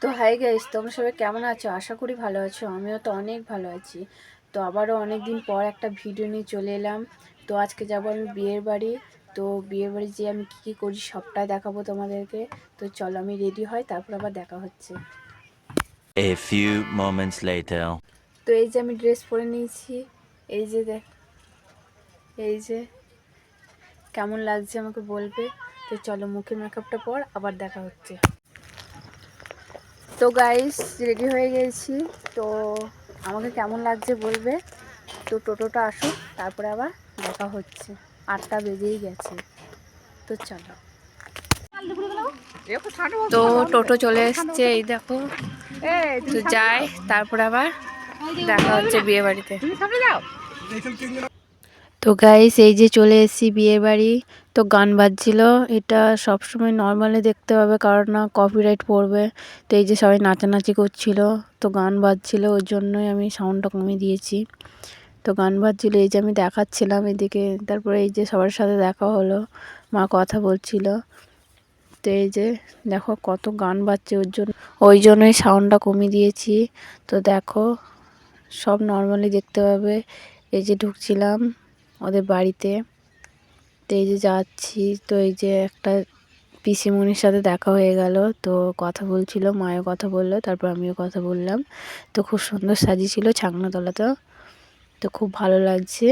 তো hi guys, তোমরা সবাই কেমন আছো? আশা করি ভালো আছো। আমিও তো অনেক ভালো আছি। তো আবারও অনেক দিন পর একটা ভিডিও নিয়ে চলে এলাম। তো আজকে যাব আমি বিয়ের বাড়ি। তো বিয়ের বাড়ি যেয়ে আমি কী কী করি সবটাই দেখাবো তোমাদেরকে। তো চলো আমি রেডি হই, তারপর আবার দেখা হচ্ছে। A few moments later. তো এই যে আমি ড্রেস পরে নিয়েছি। এই যে দেখ, এই যে কেমন লাগছে আমাকে বলবে। তো চলো মুখে মেকআপটা পর আবার দেখা হচ্ছে। তো গাইস রেডি হয়ে গেছি। তো আমাকে কেমন লাগছে বলবে। তো টোটোটা আসুক, তারপরে আবার দেখা হচ্ছে। 8টা বেজেই গেছে। তো চলো। তো টোটো চলে এসছে, এই দেখো। তো যাই, তারপরে আবার দেখা হচ্ছে বিয়ে বাড়িতে। তো গাইস এই যে চলে এসেছি বিয়ে বাড়ি। তো গান বাজছিল। এটা সবসময় নর্মালি দেখতে হবে, কারণ না কপিরাইট পড়বে। তো এই যে সবাই নাচানাচি করছিল। তো গান বাজছিল, ওই জন্যই আমি সাউন্ডটা কমিয়ে দিয়েছি। তো গান বাজছিল, এই যে আমি দেখাচ্ছিলাম এদিকে। তারপরে এই যে সবার সাথে দেখা হলো, মা কথা বলছিল। তো এই যে দেখো কত গান বাজছে, ওই জন্যই সাউন্ডটা কমিয়ে দিয়েছি। তো দেখো সব নর্মালি দেখতে পাবে। এই যে ঢুকছিলাম ওদের বাড়িতে। তো এই যে যাচ্ছি, তো এই যে একটা পিসিমণির সাথে দেখা হয়ে গেল। তো কথা বলছিল, মায়ের কথা বললো, তারপর আমিও কথা বললাম। তো খুব সুন্দর সাজিয়েছিল ছাগনাতলাটা। তো খুব ভালো লাগছে।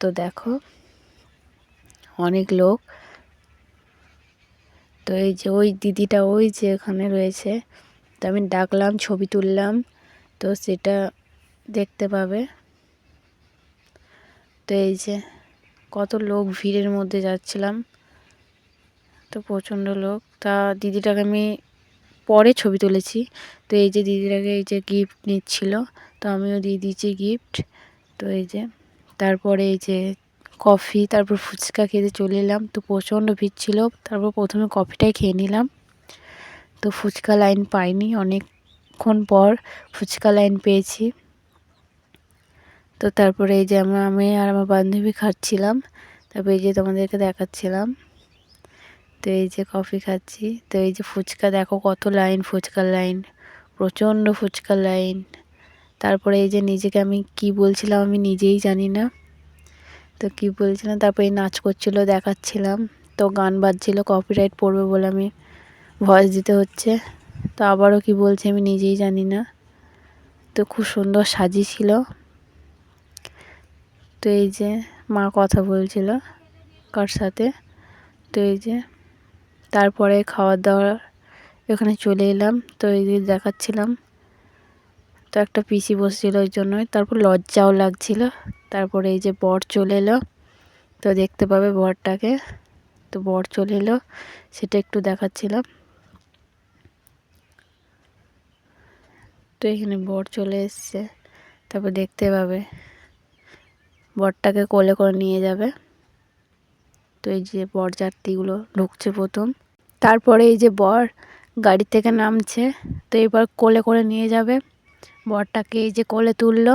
তো দেখো অনেক লোক। তো এই যে ওই দিদিটা ওই যে এখানে রয়েছে। তো আমি ডাকলাম, ছবি তুললাম। তো সেটা দেখতে পাবে। তো এই যে কত লোক, ভিড়ের মধ্যে যাচ্ছিলাম। তো প্রচণ্ড লোক। তা দিদিটাকে আমি পরে ছবি তুলেছি। তো এই যে দিদিটাকে এই যে গিফট নিচ্ছিল, তো আমিও দিয়ে দিয়েছি গিফট। তো এই যে তারপরে এই যে কফি, তারপর ফুচকা খেতে চলে এলাম। তো প্রচণ্ড ভিড় ছিল। তারপর প্রথমে কফিটাই খেয়ে নিলাম। তো ফুচকা লাইন পাইনি, অনেকক্ষণ পর ফুচকা লাইন পেয়েছি। তো তারপরে এই যে আমি আর আমার বান্ধবী খাচ্ছিলাম। তারপর এই যে তোমাদেরকে দেখাচ্ছিলাম। তো এই যে কফি খাচ্ছি। তো এই যে ফুচকা দেখো কত লাইন, ফুচকার লাইন, প্রচণ্ড ফুচকার লাইন। তারপরে এই যে নিজেকে আমি কি বলছিলাম আমি নিজেই জানি না। তো কি বলছিলাম, তারপরে নাচ করছিল দেখাচ্ছিলাম। তো গান বাজছিল, কপিরাইট পড়বে বলে আমি ভয়েস দিতে হচ্ছে। তো আবারও কি বলছে আমি নিজেই জানি না। তো খুব সুন্দর সাজিয়েছিল। তো এই যে মা কথা বলছিল কার সাথে। তো এই যে তারপরে খাওয়া দাওয়া এখানে চলে এলাম। তো এই যে দেখাচ্ছিলাম। তো একটা পিসি বসছিল, ওই জন্যই তারপর লজ্জাও লাগছিল। তারপরে এই যে বর চলে এলো। তো দেখতে পাবে বরটাকে। তো বর চলে এলো, সেটা একটু দেখাচ্ছিলাম। তো এখানে বর চলে এসছে, তারপর দেখতে পাবে বরটাকে কোলে করে নিয়ে যাবে। তো এই যে বরযাত্রীগুলো ঢুকছে প্রথম। তারপরে এই যে বর গাড়ি থেকে নামছে। তো এবার কোলে করে নিয়ে যাবে বরটাকে, এই যে কোলে তুললো।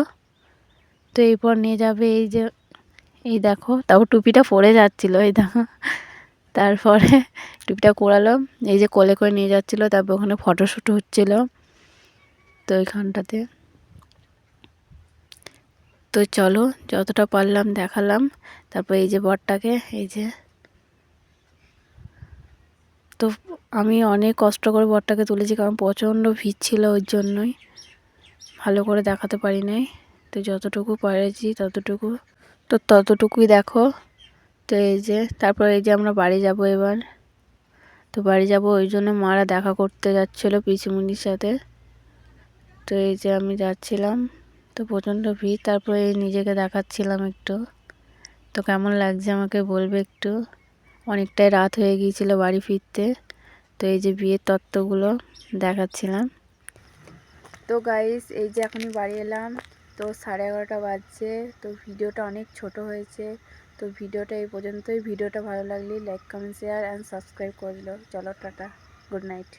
তো এরপর নিয়ে যাবে এই যে, এই দেখো, তারপর টুপিটা পরে যাচ্ছিল, এই দেখো। তারপরে টুপিটা পরালো, এই যে কোলে করে নিয়ে যাচ্ছিলো। তারপর ওখানে ফটোশ্যুট হচ্ছিল। তো ওইখানটাতে তো চলো যতটা পারলাম দেখালাম। তারপর এই যে বরটাকে, এই যে। তো আমি অনেক কষ্ট করে বরটাকে তুলেছি, কারণ প্রচণ্ড ভিড় ছিল, ওই জন্যই ভালো করে দেখাতে পারি নাই। তো যতটুকু পেরেছি ততটুকুই দেখো। তো এই যে তারপর এই যে আমরা বাড়ি যাব এবার। তো বাড়ি যাব, ওই জন্য মারা দেখা করতে যাচ্ছিলো পিসিমণির সাথে। তো এই যে আমি যাচ্ছিলাম। তো প্রচণ্ড ভিড়। তারপরে নিজেকে দেখাচ্ছিলাম একটু। তো কেমন লাগছে আমাকে বলবে একটু। অনেকটাই রাত হয়ে গিয়েছিল বাড়ি ফিরতে। তো এই যে বিয়ের তত্ত্বগুলো দেখাচ্ছিলাম। তো গাইস এই যে এখনই বাড়ি এলাম। তো 11:30 বাজছে। তো ভিডিওটা অনেক ছোট হয়েছে। তো ভিডিওটা এই পর্যন্তই। ভিডিওটা ভালো লাগলে like, comment, share and subscribe করে দিল। চলো টাটা, গুড নাইট।